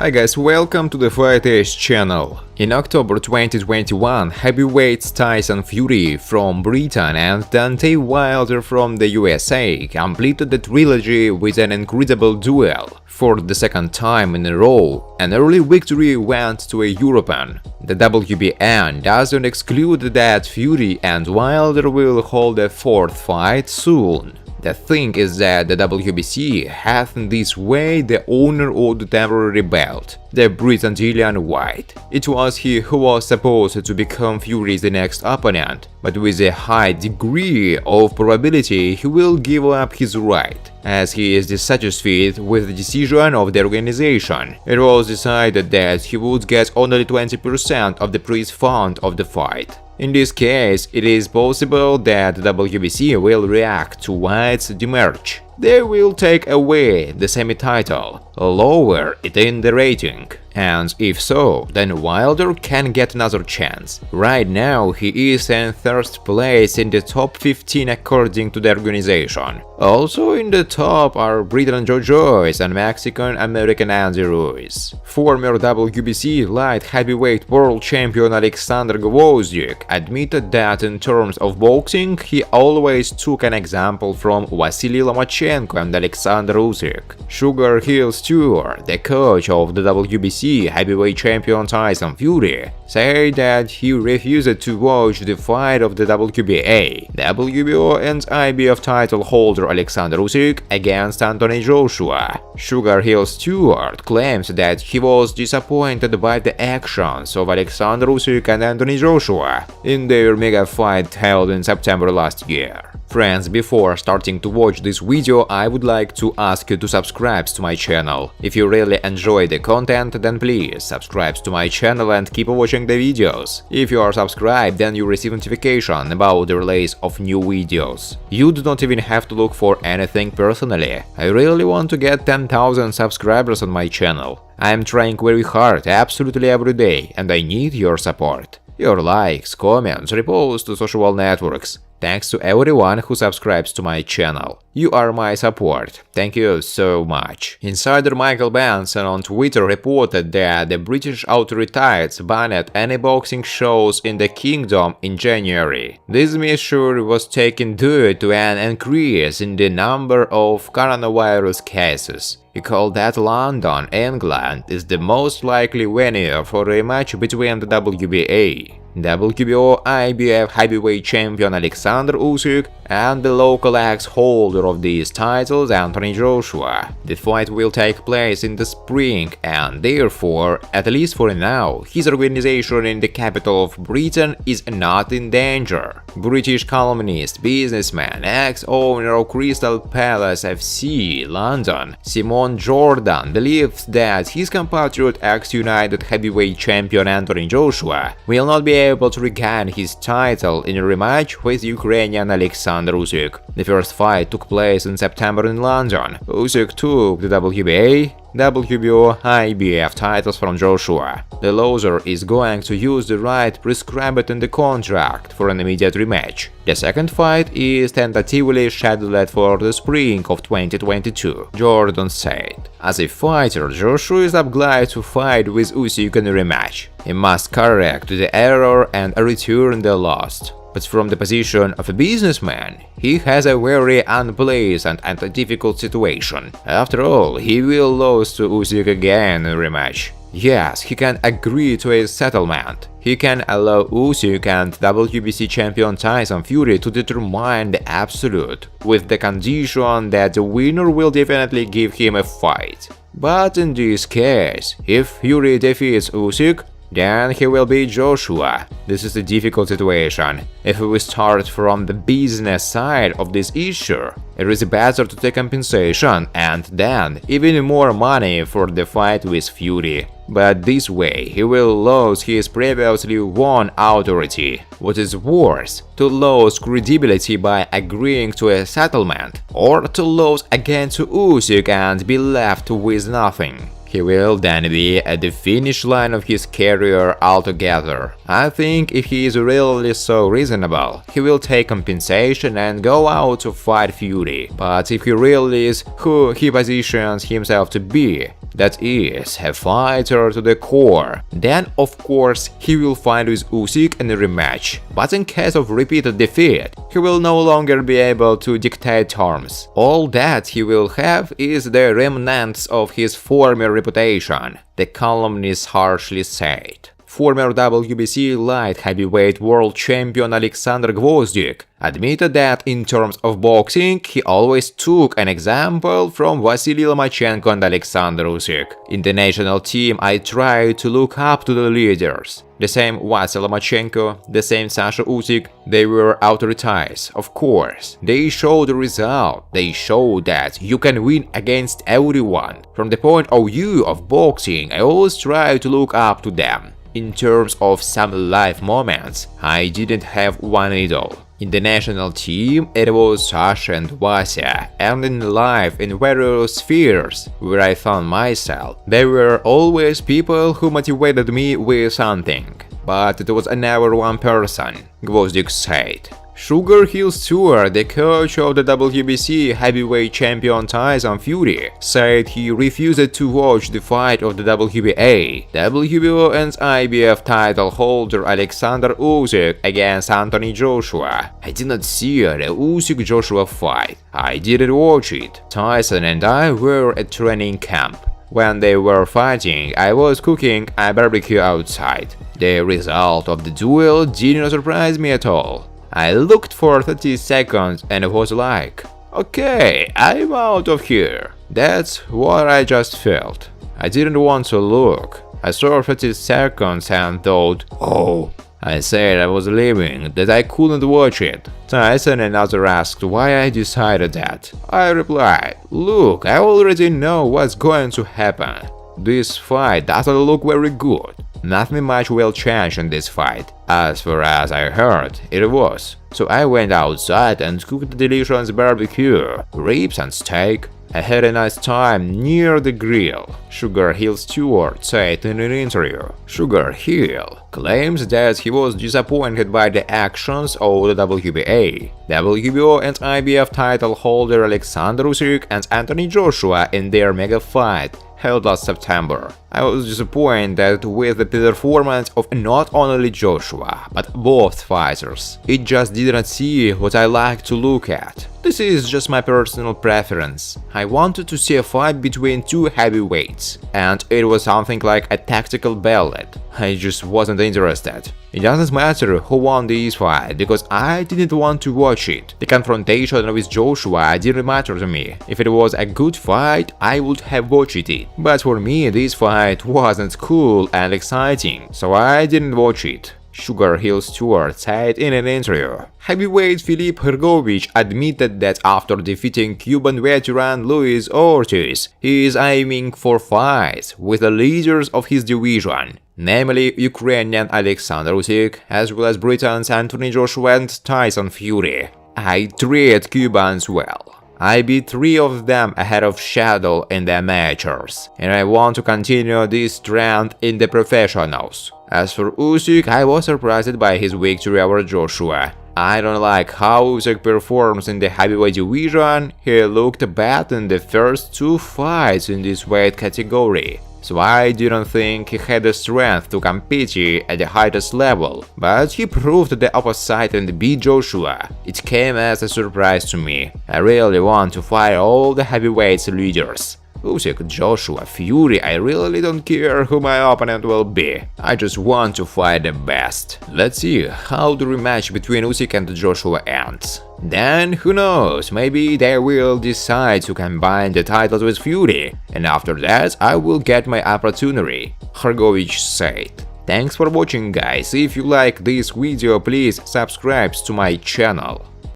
Hi guys, welcome to the Fight Edge channel. In October 2021, heavyweights Tyson Fury from Britain and Deontay Wilder from the USA completed the trilogy with an incredible duel. For the second time in a row, an early victory went to a European. The WBN doesn't exclude that Fury and Wilder will hold a fourth fight soon. The thing is that the WBC has in this way the owner of the temporary belt, the Briton Dillian White. It was he who was supposed to become Fury's next opponent, but with a high degree of probability he will give up his right, as he is dissatisfied with the decision of the organization. It was decided that he would get only 20% of the prize fund of the fight. In this case, it is possible that the WBC will react to White's demarche. They will take away the semi-title, lower it in the rating, and if so, then Wilder can get another chance. Right now, he is in third place in the top 15 according to the organization. Also in the top are Briton Joe Joyce and Mexican-American Andy Ruiz. Former WBC light heavyweight world champion Alexander Usyk admitted that in terms of boxing, he always took an example from Vasily Lomachenko and Alexander Usyk. Sugar Hill Stewart, the coach of the WBC heavyweight champion Tyson Fury, said that he refused to watch the fight of the WBA, WBO and IBF title holder Alexander Usyk against Anthony Joshua. Sugar Hill Stewart claims that he was disappointed by the actions of Alexander Usyk and Anthony Joshua in their mega fight held in September last year. Friends, before starting to watch this video, I would like to ask you to subscribe to my channel. If you really enjoy the content, then please subscribe to my channel and keep watching the videos. If you are subscribed, then you receive notification about the release of new videos. You do not even have to look for anything personally. I really want to get 10,000 subscribers on my channel. I am trying very hard absolutely every day, and I need your support. Your likes, comments, reposts to social networks. Thanks to everyone who subscribes to my channel. You are my support. Thank you so much. Insider Michael Benson on Twitter reported that the British authorities banned any boxing shows in the kingdom in January. This measure was taken due to an increase in the number of coronavirus cases. He called that London, England, is the most likely venue for a match between the WBA, WBO IBF heavyweight champion Alexander Usyk and the local ex-holder of these titles Anthony Joshua. The fight will take place in the spring and therefore, at least for now, his organization in the capital of Britain is not in danger. British columnist, businessman, ex-owner of Crystal Palace FC, London, Simon Jordan believes that his compatriot ex-United heavyweight champion Anthony Joshua will not be able to regain his title in a rematch with Ukrainian Alexander Usyk. The first fight took place in September in London. Usyk took the WBA, WBO, IBF titles from Joshua. The loser is going to use the right prescribed in the contract for an immediate rematch. The second fight is tentatively scheduled for the spring of 2022, Jordan said. As a fighter, Joshua is obliged to fight with Usyk in a rematch. He must correct the error and return the loss. But from the position of a businessman, he has a very unpleasant and difficult situation. After all, he will lose to Usyk again in a rematch. Yes, he can agree to a settlement. He can allow Usyk and WBC champion Tyson Fury to determine the absolute, with the condition that the winner will definitely give him a fight. But in this case, if Fury defeats Usyk, then he will beat Joshua. This is a difficult situation. If we start from the business side of this issue, it is better to take compensation and then even more money for the fight with Fury. But this way he will lose his previously won authority. What is worse, to lose credibility by agreeing to a settlement, or to lose again to Usyk and be left with nothing. He will then be at the finish line of his career altogether. I think if he is really so reasonable, he will take compensation and go out to fight Fury. But if he really is who he positions himself to be, that is, a fighter to the core. Then, of course, he will fight with Usyk in a rematch, but in case of repeated defeat, he will no longer be able to dictate terms. All that he will have is the remnants of his former reputation, the columnist harshly said. Former WBC light heavyweight world champion Alexander Gvozdyk admitted that in terms of boxing, he always took an example from Vasily Lomachenko and Alexander Usyk. In the national team, I tried to look up to the leaders. The same Vasily Lomachenko, the same Sasha Usyk, they were authorities, of course. They showed the result. They showed that you can win against everyone. From the point of view of boxing, I always try to look up to them. In terms of some life moments, I didn't have one idol. In the national team, it was Sasha and Vasya, and in life in various spheres where I found myself, there were always people who motivated me with something. But it was never one person, Gvozdyk said. Sugar Hill Stewart, the coach of the WBC heavyweight champion Tyson Fury, said he refused to watch the fight of the WBA, WBO and IBF title holder Alexander Usyk against Anthony Joshua. I did not see the Usyk-Joshua fight. I didn't watch it. Tyson and I were at training camp. When they were fighting, I was cooking a barbecue outside. The result of the duel didn't surprise me at all. I looked for 30 seconds and was like, okay, I'm out of here. That's what I just felt. I didn't want to look. I saw 30 seconds and thought, oh. I said I was leaving, that I couldn't watch it. Tyson and others asked why I decided that. I replied, look, I already know what's going to happen. This fight doesn't look very good. Nothing much will change in this fight. As far as I heard, it was. So I went outside and cooked delicious barbecue, ribs and steak. I had a nice time near the grill, Sugar Hill Stewart said in an interview. Sugar Hill claims that he was disappointed by the actions of the WBA, WBO and IBF title holder Alexander Usyk and Anthony Joshua in their mega fight held last September. I was disappointed with the performance of not only Joshua, but both fighters. It just didn't see what I like to look at. This is just my personal preference. I wanted to see a fight between two heavyweights, and it was something like a tactical ballet. I just wasn't interested. It doesn't matter who won this fight, because I didn't want to watch it. The confrontation with Joshua didn't matter to me. If it was a good fight, I would have watched it. But for me, this fight wasn't cool and exciting, so I didn't watch it. Sugar Hill Stewart said in an interview. Heavyweight Filip Hrgovic admitted that after defeating Cuban veteran Luis Ortiz, he is aiming for fights with the leaders of his division, namely Ukrainian Alexander Usyk, as well as Britain's Anthony Joshua and Tyson Fury. I treat Cubans well. I beat 3 of them ahead of Shadow in the amateurs, and I want to continue this trend in the professionals. As for Usyk, I was surprised by his victory over Joshua. I don't like how Usyk performs in the heavyweight division. He looked bad in the first 2 fights in this weight category, so I didn't think he had the strength to compete at the highest level, but he proved the opposite and beat Joshua. It came as a surprise to me. I really want to fight all the heavyweight leaders. Usyk, Joshua, Fury, I really don't care who my opponent will be. I just want to fight the best. Let's see how the rematch between Usyk and Joshua ends. Then, who knows, maybe they will decide to combine the titles with Fury, and after that I will get my opportunity, Hrgovic said. Thanks for watching, guys. If you like this video, please subscribe to my channel.